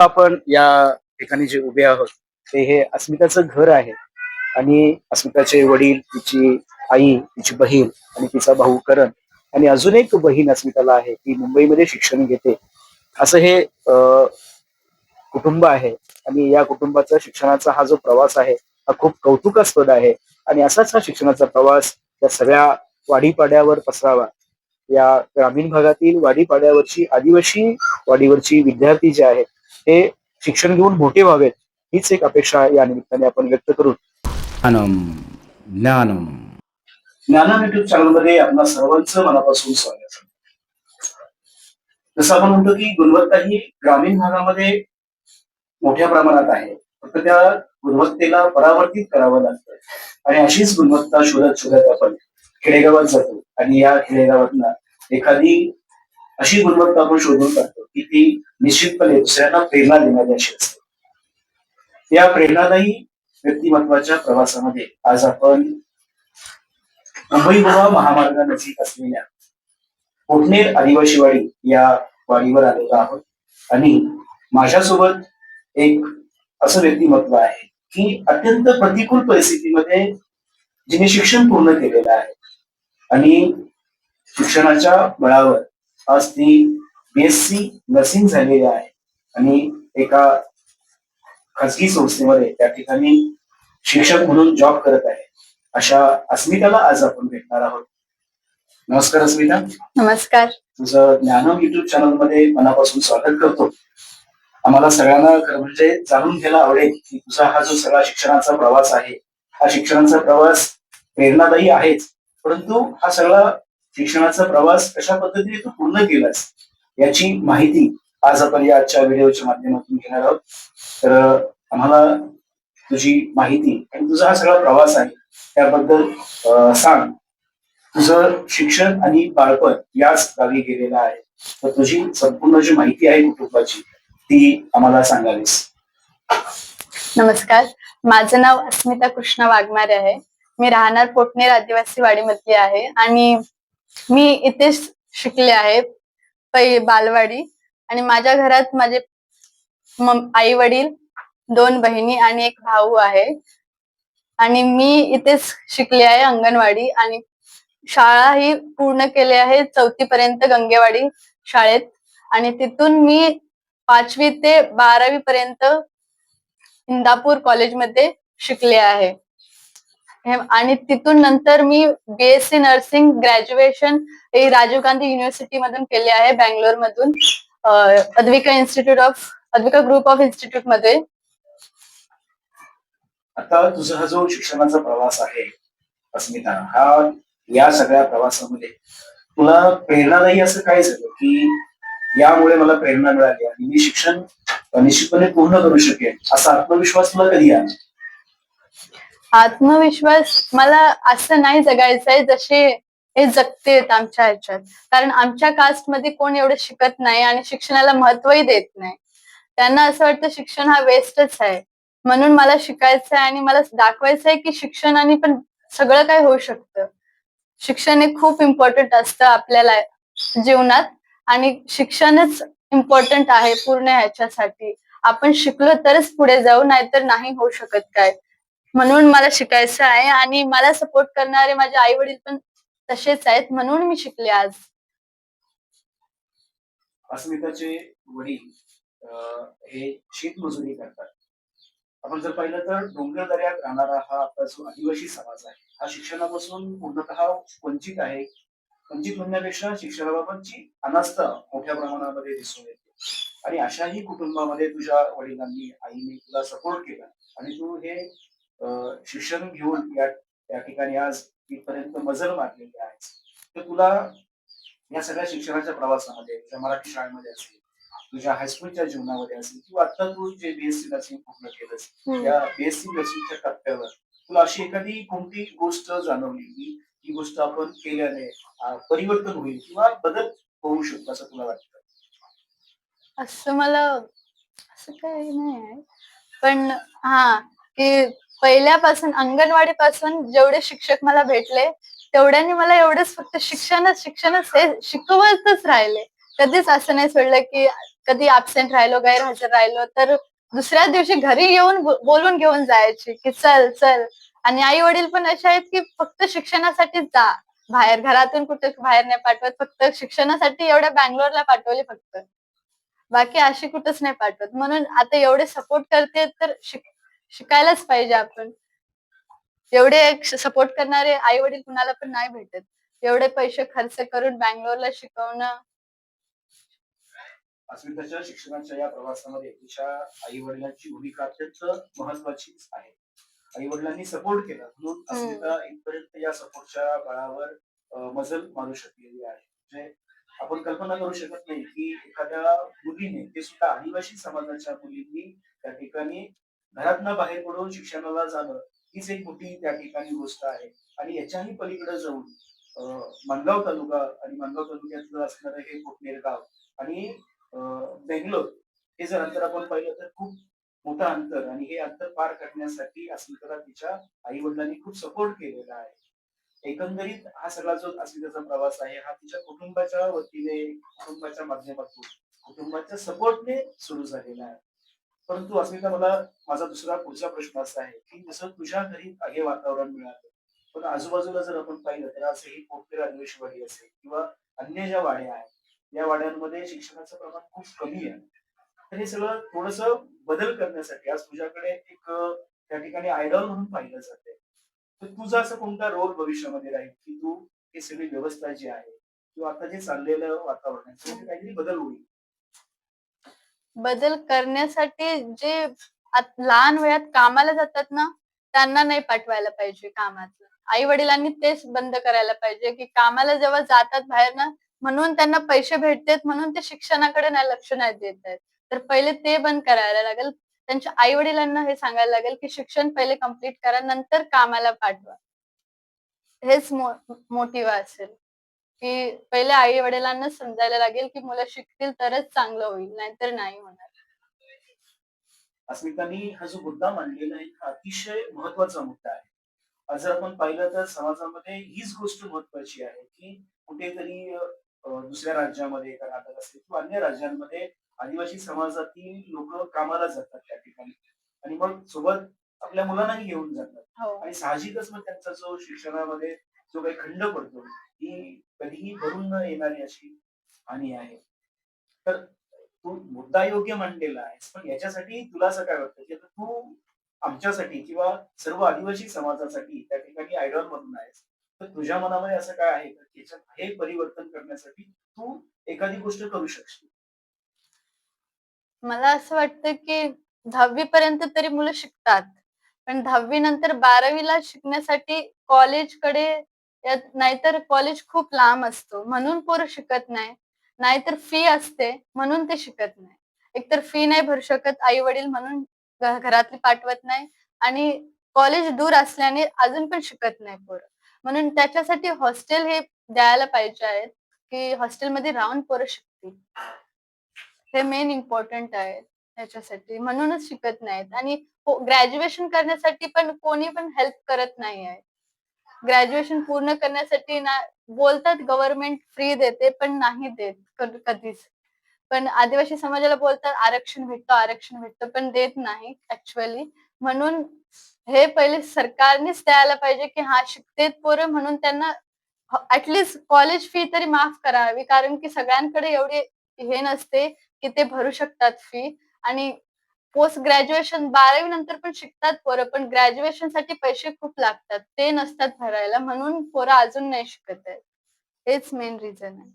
आपण या ठिकाणी जे उभे आहोत ते हे अस्मिताचं घर आहे आणि अस्मिताचे वडील, तिची आई, तिची बहीण आणि तिचा भाऊ करण आणि अजून एक बहीण अस्मिताला आहे, ती मुंबईमध्ये शिक्षण घेते. असं हे कुटुंब आहे आणि या कुटुंबाचा शिक्षणाचा हा जो प्रवास आहे हा खूप कौतुकास्पद आहे आणि असाच हा शिक्षणाचा प्रवास या सगळ्या वाडीपाड्यावर पसरावा. या ग्रामीण भागातील वाडीपाड्यावरची आदिवासी वाडीवरची विद्यार्थी जे आहेत हे शिक्षण घेऊन मोठे व्हावेत हीच एक अपेक्षा या निमित्ताने आपण व्यक्त करू. ज्ञानम ज्ञानम ज्ञानम युट्यूब चॅनल मध्ये आपल्या सर्वांचं मनापासून स्वागत. जसं आपण म्हणतो की गुणवत्ता ही ग्रामीण भागामध्ये मोठ्या प्रमाणात आहे, फक्त त्या गुणवत्तेला परावर्तित करावं लागतं आणि अशीच गुणवत्ता शोधत शोधत आपण खेडेगावात जातो आणि या खेडेगावातला एखादी अशी गुणवत्ता आपण शोधून काढतो की ती निश्चितपणे दुसऱ्यांना प्रेरणा देणारी अशी असते. या प्रेरणादायी व्यक्तिमत्वाच्या प्रवासामध्ये आज आपण मुंबई गोवा महामार्गानजीक असलेल्या कोटनेर आदिवासीवाडी या वाडीवर आलेलो आहोत आणि माझ्यासोबत एक असं व्यक्तिमत्व आहे की अत्यंत प्रतिकूल परिस्थितीमध्ये जिने शिक्षण पूर्ण केलेलं आहे आणि शिक्षणाच्या बळावर आज ती BSc नर्सिंग झालेली आहे आणि एका खासगी संस्थेमध्ये त्या ठिकाणी शिक्षक म्हणून जॉब करत आहे. अशा अस्मिताला आज आपण भेटणार आहोत. नमस्कार अस्मिता. नमस्कार. तुझं ज्ञानम युट्यूब चॅनल मध्ये मनापासून स्वागत करतो. आम्हाला सगळ्यांना खरं म्हणजे जाणून घ्यायला आवडेल की तुझा हा जो सगळा शिक्षणाचा प्रवास आहे हा शिक्षणाचा प्रवास प्रेरणादायी आहेच, परंतु हा सगळा शिक्षणाचा प्रवास कशा पद्धतीने तू पूर्ण केलास याची माहिती आज आपण या आजच्या व्हिडिओच्या माध्यमातून घेणार आहोत. तर आम्हाला तुझी माहिती आणि तुझा हा सगळा प्रवास आहे त्याबद्दल सांग. तुझं शिक्षण आणि बाळपण याच गावी गेलेलं आहे, तर तुझी संपूर्ण जी माहिती आहे कुटुंबाची ती आम्हाला सांगावीस. नमस्कार, माझं नाव अस्मिता कृष्णा वाघमारे आहे. मी राहणार कोटनेर आदिवासी वाडीमधली आहे आणि मी इथेच शिकले आहे बालवाडी. आणि माझ्या घरात माझे आई वडील, 2 बहिणी आणि एक भाऊ आहे आणि मी इथेच शिकले आहे अंगणवाडी आणि शाळा ही पूर्ण केली आहे 4थी पर्यंत गंगेवाडी शाळेत आणि तिथून मी 5वी ते 12वी पर्यंत इंदापूर कॉलेजमध्ये शिकले आहे आणि तिथून नंतर मी BSc nursing graduation Rajiv Gandhi university मधून केले आहे, बँगलोर मधून, अद्विका ग्रुप ऑफ इन्स्टिट्यूट मध्ये. आता तुझा हा जो शिक्षणाचा प्रवास आहे अस्मिता, हा या सगळ्या प्रवासामध्ये तुला प्रेरणादायी असं काय झालं की यामुळे मला प्रेरणा मिळाली आणि मी शिक्षण निश्चितपणे पूर्ण करू शकेन असा आत्मविश्वास तुला कधी आला? आत्मविश्वास मला असं नाही जगायचंय जसे हे जगतेत आमच्या ह्याच्यात, कारण आमच्या कास्ट मध्ये कोण एवढं शिकत नाही आणि शिक्षणाला महत्वही देत नाही. त्यांना असं वाटतं शिक्षण हा वेस्टच आहे, म्हणून मला शिकायचं आहे आणि मला दाखवायचं आहे की शिक्षणाने पण सगळं काय होऊ शकतं. शिक्षण हे खूप इम्पॉर्टंट असतं आपल्याला जीवनात आणि शिक्षणच इम्पॉर्टंट आहे पूर्ण ह्याच्यासाठी. आपण शिकलो तरच पुढे जाऊ, नाहीतर नाही होऊ शकत काय. म्हणून मला शिकायचं आहे आणि मला सपोर्ट करणारे माझे आई वडील पण तसेच आहेत, म्हणून मी शिकले आज. अस्मिताचे वडील हे शेतमजुरी करतात. आपण जर पाहिलं तर डोंगर दऱ्यात राहणारा हा आपला जो आदिवासी समाज आहे हा शिक्षणापासून पूर्णतः वंचित आहे. वंचित म्हणण्यापेक्षा शिक्षणाबाबतची अनास्था मोठ्या प्रमाणामध्ये दिसून येते आणि अशाही कुटुंबामध्ये तुझ्या वडिलांनी, आईने तुला सपोर्ट केला आणि तू हे शिक्षण घेऊन या ठिकाणी आज इथपर्यंत मजल मारलेली आहेस. तर तुला या सगळ्या शिक्षणाच्या प्रवासामध्ये तुझ्या मराठी शाळेमध्ये असेल, तुझ्या हायस्कूलच्या जीवनामध्ये असेल किंवा आता तू जे BSc नर्सिंग पूर्ण केलंस या BSc नर्सिंगच्या टप्प्यावर तुला अशी एखादी कोणती गोष्ट जाणवली की ही गोष्ट आपण केल्याने परिवर्तन होईल किंवा बदल होऊ शकतो असं तुला वाटतं? असं मला असं काही नाही आहे, पण हा की पहिल्यापासून अंगणवाडीपासून जेवढे शिक्षक मला भेटले तेवढ्यानी मला एवढंच फक्त शिक्षणच हे शिकवतच राहिले. कधीच असं नाही सोडलं की कधी ऍबसेंट राहिलो, गैरहजर राहिलो तर दुसऱ्या दिवशी घरी येऊन बोलून घेऊन जायची की चल चल. आणि आई वडील पण असे आहेत की फक्त शिक्षणासाठीच जा बाहेर, घरातून कुठे बाहेर नाही पाठवत, फक्त शिक्षणासाठी एवढ्या बँगलोरला पाठवले फक्त, बाकी अशी कुठंच नाही पाठवत. म्हणून आता एवढे सपोर्ट करते तर शिकायलाच पाहिजे आपण. एवढे सपोर्ट करणारे आई वडील कुणाला पण नाही भेटत. एवढे पैसे खर्च करून बँगलोरला शिकवणं. अस्मिताच्या शिक्षणाच्या या प्रवासामध्ये तिच्या आई वडिलांची भूमिका अत्यंत महत्वाचीच आहे. आई वडिलांनी सपोर्ट केला म्हणून अस्मिता इथपर्यंत या सपोर्टच्या बळावर मजल मारू शकलेली आहे. म्हणजे आपण कल्पना करू शकत नाही की एखाद्या मुलीने, ते सुद्धा आदिवासी समाजाच्या मुलींनी त्या ठिकाणी घरातनं बाहेर पडून शिक्षणाला जाणं, हीच एक मोठी त्या ठिकाणी गोष्ट आहे. आणि याच्याही पलीकडे जाऊन माणगाव तालुका आणि माणगाव तालुक्यातलं असणारं हे कोकणेर गाव आणि बेंगलोर, हे जर अंतर आपण पाहिलं तर खूप मोठं अंतर, आणि हे अंतर पार करण्यासाठी अस्मिताला तिच्या आई वडिलांनी खूप सपोर्ट केलेला आहे. एकंदरीत हा सगळा जो अस्मिताचा प्रवास आहे, हा तिच्या कुटुंबाच्या वतीने, कुटुंबाच्या माध्यमातून, कुटुंबाच्या सपोर्टने सुरू झालेला आहे. परंतु अस्मिता, मला माझा दुसरा पुढचा प्रश्न असा आहे की जसं तुझ्या घरी हे वातावरण मिळालं, पण आजूबाजूला जर आपण पाहिलं तर असं ही कोकण आदिवासीवाडी असेल किंवा अन्य ज्या वाड्या आहेत, या वाड्यांमध्ये शिक्षणाचं प्रमाण खूप कमी आहे. तर हे सगळं थोडस बदल करण्यासाठी आज तुझ्याकडे एक त्या ठिकाणी आयडॉल म्हणून पाहिलं जाते. तर तुझा असं कोणता रोल भविष्यामध्ये राहील की तू हे सगळी व्यवस्था जी आहे किंवा आता जे चाललेलं वातावरण आहे त्यामध्ये काहीतरी बदल होईल? बदल करण्यासाठी जे लहान वयात कामाला जातात ना, त्यांना नाही पाठवायला पाहिजे कामात. आई वडिलांनी तेच बंद करायला पाहिजे की कामाला जेव्हा जातात बाहेर ना, म्हणून त्यांना पैसे भेटतात म्हणून ते शिक्षणाकडे नाही लक्ष नाही देत आहेत. तर पहिले ते बंद करायला लागेल. त्यांच्या आई वडिलांना हे सांगायला लागेल की शिक्षण पहिले कम्प्लीट करा, नंतर कामाला पाठवा. हेच मोटिव्ह असेल की पहिले आई वडिलांना समजायला लागेल की मुलं शिकतील तरच चांगलं होईल, नाहीतर नाही होणार. अस्मितांनी हा जो मुद्दा मांडलेला आहे हा अतिशय महत्वाचा मुद्दा आहे. आज जर आपण पाहिलं तर समाजामध्ये हीच गोष्ट महत्वाची आहे की कुठेतरी दुसऱ्या राज्यामध्ये, कर्नाटक असेल किंवा अन्य राज्यांमध्ये आदिवासी समाजातील लोक कामाला जातात त्या ठिकाणी, आणि मग सोबत आपल्या मुलांनाही घेऊन जातात. हो. आणि साहजिकच मग त्यांचा जो शिक्षणामध्ये जो काही खंड पडतो, ही कधीही भरून न येणारी अशी हानी आहे. तर तू मुद्दा योग्य मांडलेला आहेस, पण याच्यासाठी तुला असं काय वाटतं की आता तू आमच्यासाठी किंवा सर्व आदिवासी समाजासाठी त्या ठिकाणी आयडॉल म्हणून आहेस, तर तुझ्या मनामध्ये असं काय आहे का की याच्यात हे परिवर्तन करण्यासाठी तू एखादी गोष्ट करू शकशील? मला असं वाटतं की 10वी पर्यंत तरी मुलं शिकतात. पण 10वी नंतर 12वीला शिकण्यासाठी कॉलेजकडे नाहीतर कॉलेज खूप लांब असतो म्हणून पोरं शिकत नाही. नाहीतर फी असते म्हणून ते शिकत नाही. एकतर फी नाही भरू शकत आई-वडील म्हणून घरातली पाठवत नाही, आणि कॉलेज दूर असल्याने अजून पण शिकत नाही पोरं. म्हणून त्याच्यासाठी हॉस्टेल हे द्यायला पाहिजे आहेत, की हॉस्टेलमध्ये राहून पोरं शिकतील. हे मेन इम्पॉर्टंट आहे त्याच्यासाठी. म्हणूनच शिकत नाहीत. आणि ग्रॅज्युएशन करण्यासाठी पण कोणी पण हेल्प करत नाही आहे. ग्रॅज्युएशन पूर्ण करण्यासाठी ना, बोलतात गव्हर्नमेंट फ्री देते, पण नाही देत कधीच. पण आदिवासी समाजाला बोलतात आरक्षण भेटतं, आरक्षण भेटतं, पण देत नाही ॲक्चुअली. म्हणून हे पहिले सरकारनेच द्यायला पाहिजे, की हां, शिकतेत पोरं म्हणून त्यांना कॉलेज फी तरी माफ करावी. कारण की सगळ्यांकडे एवढे हे नसते, की ते भरू शकतात फी. आणि पोस्ट ग्रॅज्युएशन 12वी नंतर पण शिकतात पोरं, पण ग्रॅज्युएशनसाठी पैसे खूप लागतात. ते नसतात भरायला, म्हणून पोरं अजून नाही शिकत आहेत. हेच मेन रिझन आहे.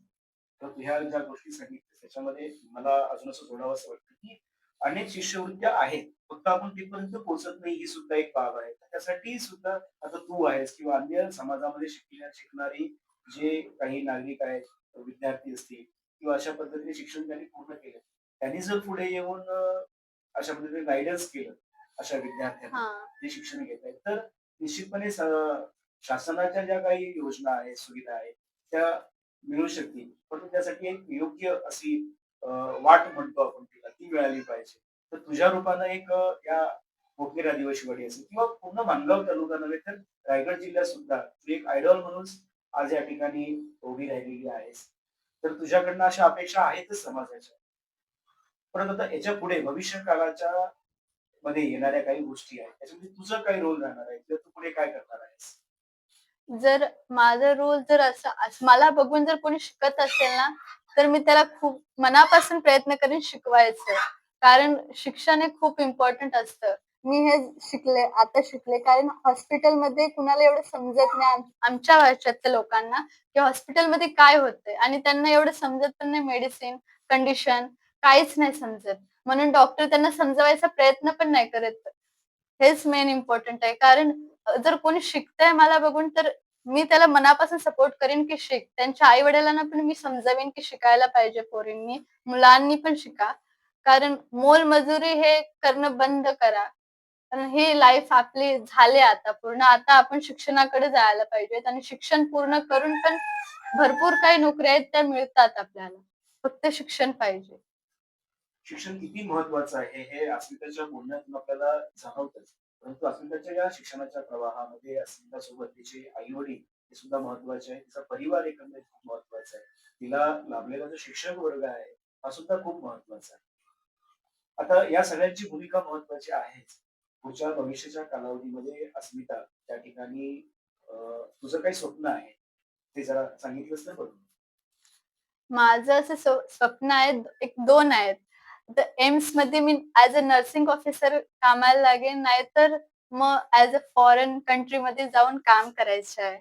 तर ह्या ज्या गोष्टी सांगितल्या त्याच्यामध्ये मला अजून असं जोडावंसं वाटतं की अनेक शिष्यवृत्त्या आहेत, फक्त आपण तिथपर्यंत पोहोचत नाही, ही सुद्धा एक बाब आहे. त्यासाठी सुद्धा आता तू आहेस किंवा अन्य समाजामध्ये शिकणारी जे काही नागरिक आहेत, विद्यार्थी असतील किंवा अशा पद्धतीने शिक्षण त्यांनी पूर्ण केलं, त्यांनी जर पुढे येऊन अशा पद्धतीने गायडन्स केलं अशा विद्यार्थ्यांना हां. जे शिक्षण घेत आहेत, तर निश्चितपणे शासनाच्या ज्या काही योजना आहेत, सुविधा आहेत, त्या मिळू शकतील. पण त्यासाठी एक योग्य अशी वाट म्हणतो आपण तिला, ती मिळाली पाहिजे. तर तुझ्या रूपानं एक या कोकणेर आदिवासीवाडी असेल किंवा पूर्ण माणगाव तालुका नव्हे तर रायगड जिल्ह्यात सुद्धा तू एक आयडॉल म्हणून आज या ठिकाणी उभी राहिलेली आहेस. तर तुझ्याकडनं अशा अपेक्षा आहेतच समाजाच्या. परंतु आता याच्या पुढे भविष्य काळाच्या मध्ये येणाऱ्या काही गोष्टी आहेत त्याच्यामध्ये तुझा काय रोल राहणार आहे किंवा तू पुढे काय करणार आहेस? जर माझा रोल जर मला बघून जर कोणी शिकत असेल ना, तर मी त्याला खूप मनापासून प्रयत्न करीन शिकवायचं. कारण शिक्षण हे खूप इम्पोर्टंट असतं. मी हे आता शिकले कारण हॉस्पिटलमध्ये कुणाला एवढं समजत नाही आमच्या भाषेतल्या लोकांना, की हॉस्पिटलमध्ये काय होतंय आणि त्यांना एवढं समजत पण नाही मेडिसिन, कंडिशन काहीच नाही समजत. म्हणून डॉक्टर त्यांना समजवायचा प्रयत्न पण नाही करत. हेच मेन इम्पोर्टंट आहे. कारण जर कोणी शिकतंय मला बघून तर मी त्याला मनापासून सपोर्ट करीन, की शिक. त्यांच्या आई-वडिलांना पण मी समजावीन, की शिकायला पाहिजे पोरींनी, मुलांनी पण शिका. कारण मोलमजुरी हे करणं बंद करा. कारण ही लाईफ आपली झाली आता पूर्ण. आता आपण शिक्षणाकडे जायला पाहिजेत आणि शिक्षण पूर्ण करून पण भरपूर काही नोकऱ्या आहेत त्या मिळतात आपल्याला. फक्त शिक्षण पाहिजे. शिक्षण किती महत्वाचं आहे हे अस्मिताच्या बोलण्यातून आपल्याला जाणवतच. परंतु अस्मिताच्या या शिक्षणाच्या प्रवाहामध्ये अस्मितासोबत तिचे आई वडील हे सुद्धा महत्वाचे आहे. तिचा परिवार एकंदरीत खूप महत्वाचा आहे. तिला लाभलेला जो शिक्षक वर्ग आहे हा सुद्धा खूप महत्वाचा आहे. आता या सगळ्यांची भूमिका महत्वाची आहेच. पुढच्या भविष्याच्या कालावधीमध्ये अस्मिता त्या ठिकाणी तुझं काही स्वप्न आहे ते जरा सांगितलंस तर बरं. माझं असं स्वप्न आहेत, एक 2 आहेत. तर एम्समध्ये मी ॲज अ नर्सिंग ऑफिसर कामाला लागेन, नाहीतर मग ॲज अ फॉरेन कंट्रीमध्ये जाऊन काम करायचं आहे.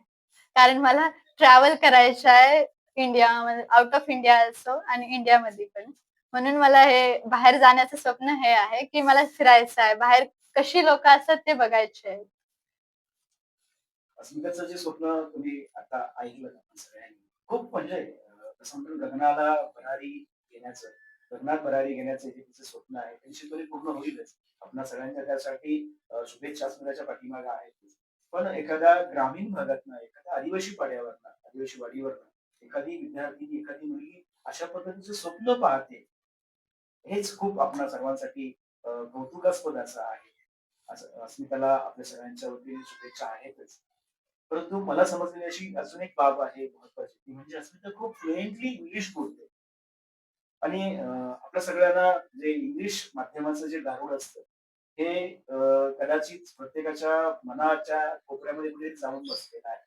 कारण मला ट्रॅव्हल करायचं आहे इंडियामध्ये आउट ऑफ इंडिया अल्सो आणि इंडियामध्ये पण. म्हणून मला हे बाहेर जाण्याचं स्वप्न हे आहे, की मला फिरायचं आहे. बाहेर कशी लोकं असतात ते बघायचे आहे. अस्मिताचं जे स्वप्न तुम्ही आता ऐकलं आपण सगळ्यांनी खूप म्हणजे कसं म्हणतो गगनाला भरारी घेण्याचं गगनात भरारी घेण्याचं जे तिचं स्वप्न आहे ते निश्चितपणे पूर्ण होईलच. आपणा सगळ्यांच्या त्यासाठी शुभेच्छा अस्मिताच्या पाठीमागे आहेतच. पण एखाद्या ग्रामीण भागातनं एखाद्या आदिवासी पाड्यावरनं आदिवासी वाडीवरनं एखादी विद्यार्थिनी एखादी मुलगी अशा पद्धतीचं स्वप्न पाहते हेच खूप आपणा सर्वांसाठी कौतुकास्पद असं आहे. असं अस्मिताला आपल्या सगळ्यांच्या वतीने शुभेच्छा आहेतच. परंतु मला समजलेली अशी अजून एक बाब आहे महत्वाची ती म्हणजे अस्मिता खूप फ्लुएंटली इंग्लिश बोलते आणि आपल्या सगळ्यांना जे इंग्लिश माध्यमाचं जे गारुड असतं हे कदाचित प्रत्येकाच्या मनाच्या कोपऱ्यामध्ये कुठेतरी जाऊन बसलेलं आहे.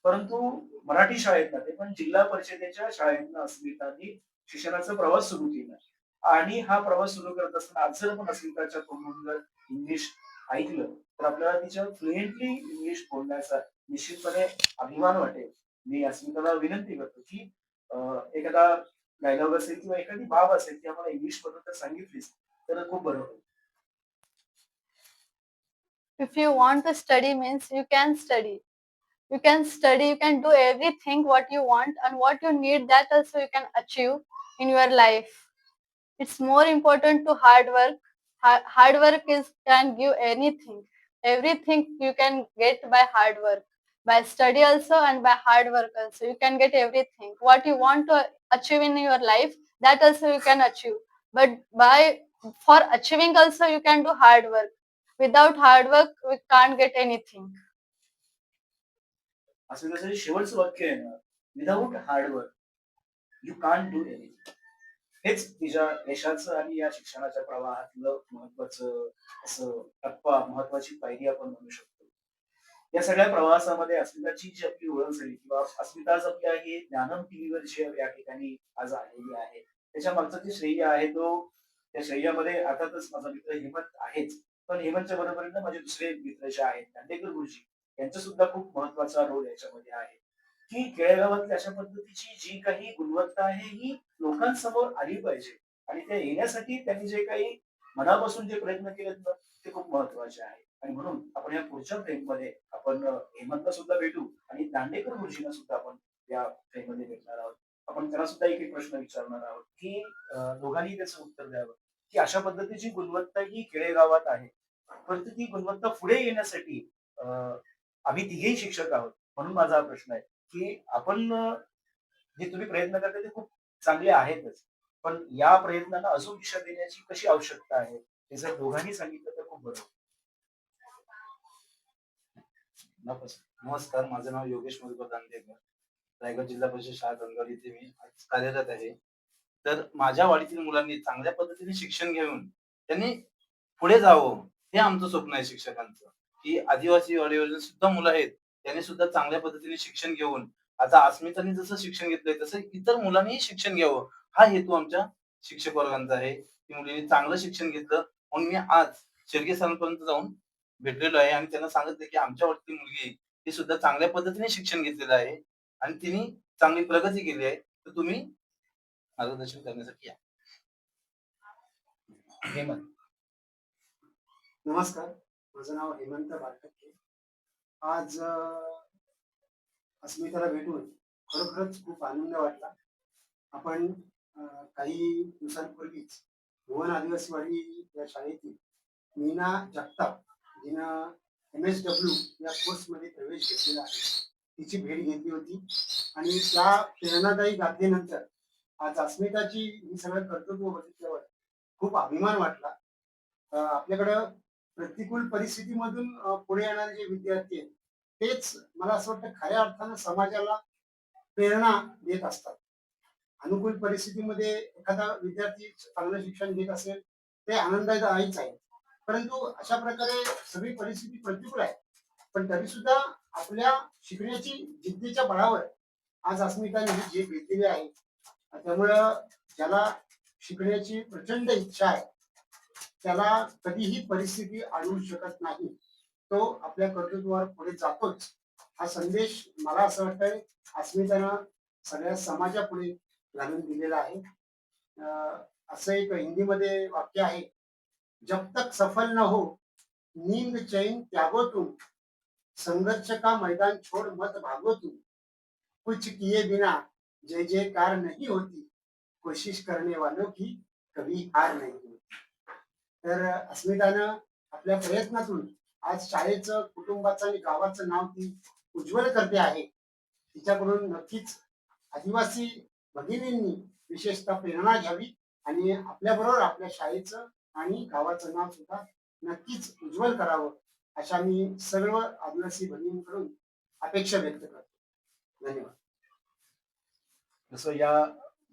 परंतु मराठी शाळेतनं ते पण जिल्हा परिषदेच्या शाळेतनं अस्मितांनी शिक्षणाचा प्रवास सुरू केला आणि हा प्रवास सुरू करत असताना आज जर आपण अस्मिताच्या तोंडून जर इंग्लिश ऐकलं तर आपल्याला तिच्या फ्लुएंटली इंग्लिश बोलण्याचा निश्चितपणे अभिमान वाटेल. मी अस्मिताला विनंती करतो की एखादा डायलॉग असेल किंवा एखादी बाब असेल ती आम्हाला इंग्लिश मधून जर सांगितलीस तर खूप बरं होईल. If you want to study means you can study. You can do everything what you want and what you need that also you can achieve in your life. It's more important to hard work. Hard work is can give anything. Everything you can get by hard work. By study also and by hard work also. You can get everything. What you want to achieve in your life, that also you can achieve. But for achieving also you can do hard work. Without hard work, we can't get anything. असं त्याचं शेवटचं वाक्य आहे ना without hard work you can't do anything. हेच तिच्या यशाचं आणि या शिक्षणाच्या प्रवाहातलं महत्वाचं असं टप्पा महत्वाची पायरी आपण म्हणू शकतो. या सगळ्या प्रवासामध्ये अस्मिताची जी आपली ओळख झाली किंवा अस्मिता आज आपल्या ही ज्ञानम टीव्हीवर जी या ठिकाणी आज आलेली आहे त्याच्या मागचं जे श्रेय आहे तो त्या श्रेयामध्ये अर्थातच माझा मित्र हेमंत आहेच. पण हेमंतच्या बरोबरीनं माझे दुसरे मित्र जे आहेत दांडेकर गुरुजी यांचा सुद्धा खूप महत्वाचा रोल याच्यामध्ये आहे. की खेडेगावातली अशा पद्धतीची जी काही गुणवत्ता आहे ही लोकांसमोर आली पाहिजे आणि त्या येण्यासाठी त्यांनी जे काही मनापासून जे प्रयत्न केलेत ना ते खूप महत्वाचे आहे. आणि म्हणून आपण या पुढच्या फ्रेममध्ये आपण हेमंतला सुद्धा भेटू आणि दांडेकर गुरुजींना सुद्धा आपण या फ्रेममध्ये भेटणार आहोत. आपण त्यांना सुद्धा एक एक प्रश्न विचारणार आहोत की दोघांनी त्याचं उत्तर द्यावं की अशा पद्धतीची गुणवत्ता ही खेडेगावात आहे. परंतु ती गुणवत्ता पुढे येण्यासाठी आम्ही तिघेही शिक्षक आहोत. म्हणून माझा हा प्रश्न आहे की आपण जे तुम्ही प्रयत्न करताय ते खूप चांगले आहेतच. पण या प्रयत्नांना अजून दिशा देण्याची कशी आवश्यकता आहे हे जर दोघांनी सांगितलं तर खूप बरं होईल. नमस्कार, माझं नाव योगेश मधुकर दांडेकर. रायगड जिल्हा परिषद शाळा धनगड इथे मी आज कार्यरत आहे. तर माझ्या वाडीतील मुलांनी चांगल्या पद्धतीने शिक्षण घेऊन त्यांनी पुढे जावं, हे आमचं स्वप्न आहे शिक्षकांचं. की आदिवासी वाडीवरील सुद्धा मुलं आहेत, त्यांनी सुद्धा चांगल्या पद्धतीने शिक्षण घेऊन आता अस्मितांनी जसं शिक्षण घेतलंय तसं इतर मुलांनीही शिक्षण घ्यावं, हा हेतू आमच्या शिक्षक वर्गांचा आहे. की मुलींनी चांगलं शिक्षण घेतलं म्हणून मी आज शेळके सरांपर्यंत जाऊन भेटलेलो आहे आणि त्यांना सांगितलं की आमच्या वाडीतील मुलगी ही सुद्धा चांगल्या पद्धतीने शिक्षण घेतलेलं आहे आणि तिने चांगली प्रगती केली आहे. तर तुम्ही मार्गदर्शन करण्यासाठी या. हेमंत. नमस्कार, माझं नाव हेमंत बारटक्के. आज अस्मिताला भेटून खरोखरच खूप आनंद वाटला. आपण काही दिवसांपूर्वीच भुवन आदिवासीवाडी या शाळेतील मीना जगताप जिनं MSW या कोर्समध्ये प्रवेश घेतलेला आहे, तिची भेट घेतली होती आणि त्या प्रेरणादायी गाथेनंतर आज अस्मिताची ही सगळं कर्तृत्व बघितल्यावर खूप अभिमान वाटला. आपल्याकडं प्रतिकूल परिस्थितीमधून पुढे येणारे जे विद्यार्थी आहेत तेच मला असं वाटतं खऱ्या अर्थानं समाजाला प्रेरणा देत असतात. अनुकूल परिस्थितीमध्ये एखादा विद्यार्थी चांगलं शिक्षण घेत असेल ते आनंददायीच आहे. परंतु अशा प्रकारे सगळी परिस्थिती प्रतिकूल आहे, पण तरी सुद्धा आपल्या शिकण्याची जिद्दीच्या बळावर आज अस्मिताने ही झेप घेतलेली आहे. त्यामुळं ज्याला शिकण्याची प्रचंड इच्छा आहे त्याला कधीही परिस्थिती अडवू शकत नाही. तो आपल्या कर्तृत्वावर पुढे जातोच. हा संदेश मला असं वाटतंय अस्मितानं सगळ्या समाजापुढे घालून दिलेला आहे. असं एक हिंदीमध्ये वाक्य आहे, जब तक सफल न हो नींद चैन त्यागो तुम, संघर्ष का मैदान छोड़ मत भागो तुम, कुछ किए बिना जय जयकार नहीं होती, कोशिश करने वालों की कभी हार नहीं होती. तर अस्मितानं आपल्या प्रयत्नातून आज शाळेचं, कुटुंबाचं आणि गावाचं नाव ती उज्ज्वल करते आहे. तिच्याकडून नक्कीच आदिवासी भगिनींनी विशेषतः प्रेरणा घ्यावी आणि आपल्याबरोबर आपल्या शाळेचं आणि गावाचं नाव सुद्धा नक्कीच उज्ज्वल करावं, अशा मी सर्व आदिवासी भगिनींकडून अपेक्षा व्यक्त करतो. धन्यवाद. जसं या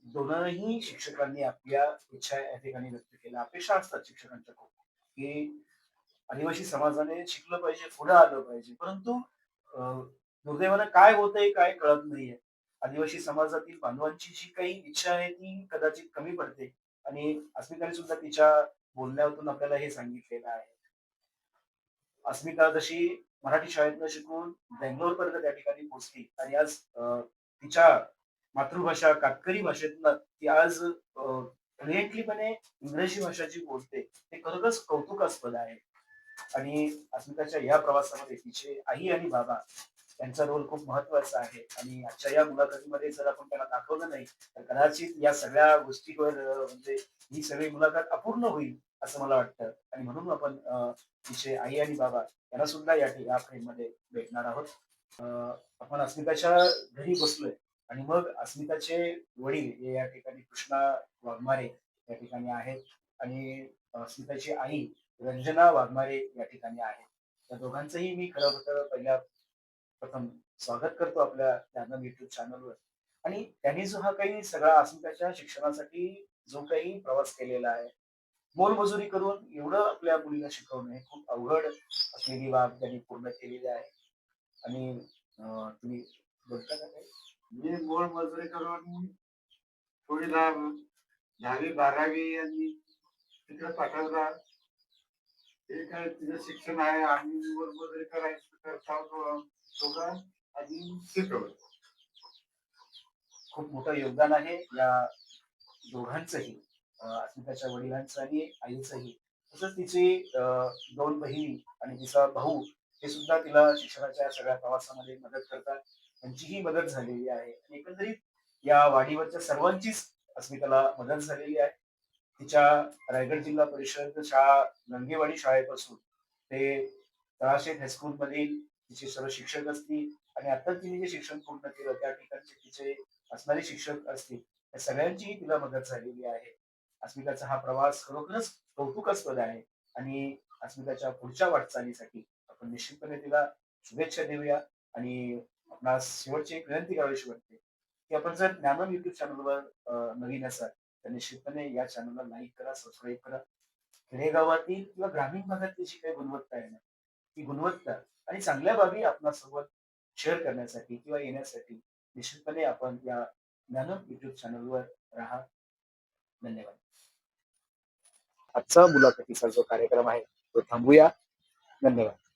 दोनही शिक्षकांनी आपल्या इच्छा या ठिकाणी व्यक्त केल्या, अपेक्षा असतात शिक्षकांच्या खूप, की आदिवासी समाजाने शिकलं पाहिजे, पुढे आलं पाहिजे. परंतु दुर्दैवानं काय होतंय काय कळत नाहीये. आदिवासी समाजातील बांधवांची जी काही इच्छा आहे ती कदाचित कमी पडते आणि अस्मिताने सुद्धा तिच्या बोलण्यातून आपल्याला हे सांगितलेलं आहे. अस्मिता जशी मराठी शाळेतनं शिकून बेंगलोर पर्यंत त्या ठिकाणी पोहोचली आणि आज तिच्या मातृभाषा कातकरी भाषेतनं ती आज फ्लुएंटलीपणे इंग्रजी भाषा जी बोलते ते खरोखरच कौतुकास्पद आहे. आणि अस्मिताच्या या प्रवासामध्ये तिचे आई आणि बाबा यांचा रोल खूप महत्वाचा आहे आणि आजच्या या मुलाखतीमध्ये जर आपण त्यांना दाखवलं नाही तर कदाचित या सगळ्या गोष्टीवर म्हणजे ही सगळी मुलाखत अपूर्ण होईल असं मला वाटतं आणि म्हणून आपण तिचे आई आणि बाबा यांना सुद्धा या फ्रेममध्ये भेटणार आहोत. आपण अस्मिताच्या घरी बसलोय आणि मग अस्मिताचे वडील हे या ठिकाणी कृष्णा वाघमारे या ठिकाणी आहेत आणि अस्मिताची आई रंजना वाघमारे या ठिकाणी आहे. त्या दोघांचंही मी खरं तर पहिल्या प्रथम स्वागत करतो आपल्या ज्ञानम युट्यूब चॅनलवर. आणि त्यांनी जो हा काही सगळा अस्मिताच्या शिक्षणासाठी जो काही प्रवास केलेला आहे, मोलमजुरी करून एवढं आपल्या मुलीला शिकवणं हे खूप अवघड असलेली बाब त्यांनी पूर्ण केलेली आहे. आणि तुम्ही बोलता का काही? मी मोलमजुरी करून थोडी लांब 10वी-12वी आणि तिकडे पाठवला. ते काय तिचं शिक्षण आहे, आम्ही मोलमजुरी करायचं करता दोघं आणि शिकवलं. खूप मोठं योगदान आहे या दोघांचंही, अस्मिताच्या वडिलांचं आणि आईचंही. तसंच तिची 2 बहिणी आणि तिचा भाऊ हे सुद्धा तिला शिक्षणाच्या सगळ्या प्रवासामध्ये मदत करतात. त्यांचीही मदत झालेली आहे आणि एकंदरीत या वाडीवरच्या सर्वांचीच अस्मिताला मदत झालेली आहे. तिच्या रायगड जिल्हा परिषद शाळा गंगेवाडी शाळेपासून ते तळाशेत हायस्कूल मधील तिचे सर्व शिक्षक असतील आणि आता तिने जे शिक्षण पूर्ण केलं त्या ठिकाणचे तिचे असणारे शिक्षक असतील, या सगळ्यांचीही तिला मदत झालेली आहे. अस्मिताचा हा प्रवास खरोखरच कौतुकास्पद आहे आणि अस्मिताच्या पुढच्या वाटचालीसाठी आपण निश्चितपणे तिला शुभेच्छा देऊया. आणि आपणास शेवटची एक विनंती करावीशी वाटते की आपण जर ज्ञानम युट्यूब चॅनलवर नवीन असाल तर निश्चितपणे या चॅनलला लाईक करा, सबस्क्राईब करा. खेडेगावातील किंवा ग्रामीण भागातली जी काही गुणवत्ता आहे ना, ती गुणवत्ता आणि चांगल्या बाबी आपणासोबत शेअर करण्यासाठी किंवा येण्यासाठी निश्चितपणे आपण या ज्ञानम युट्यूब चॅनलवर राहा. धन्यवाद. आजचा मुलाखतीचा जो कार्यक्रम आहे तो थांबूया. धन्यवाद.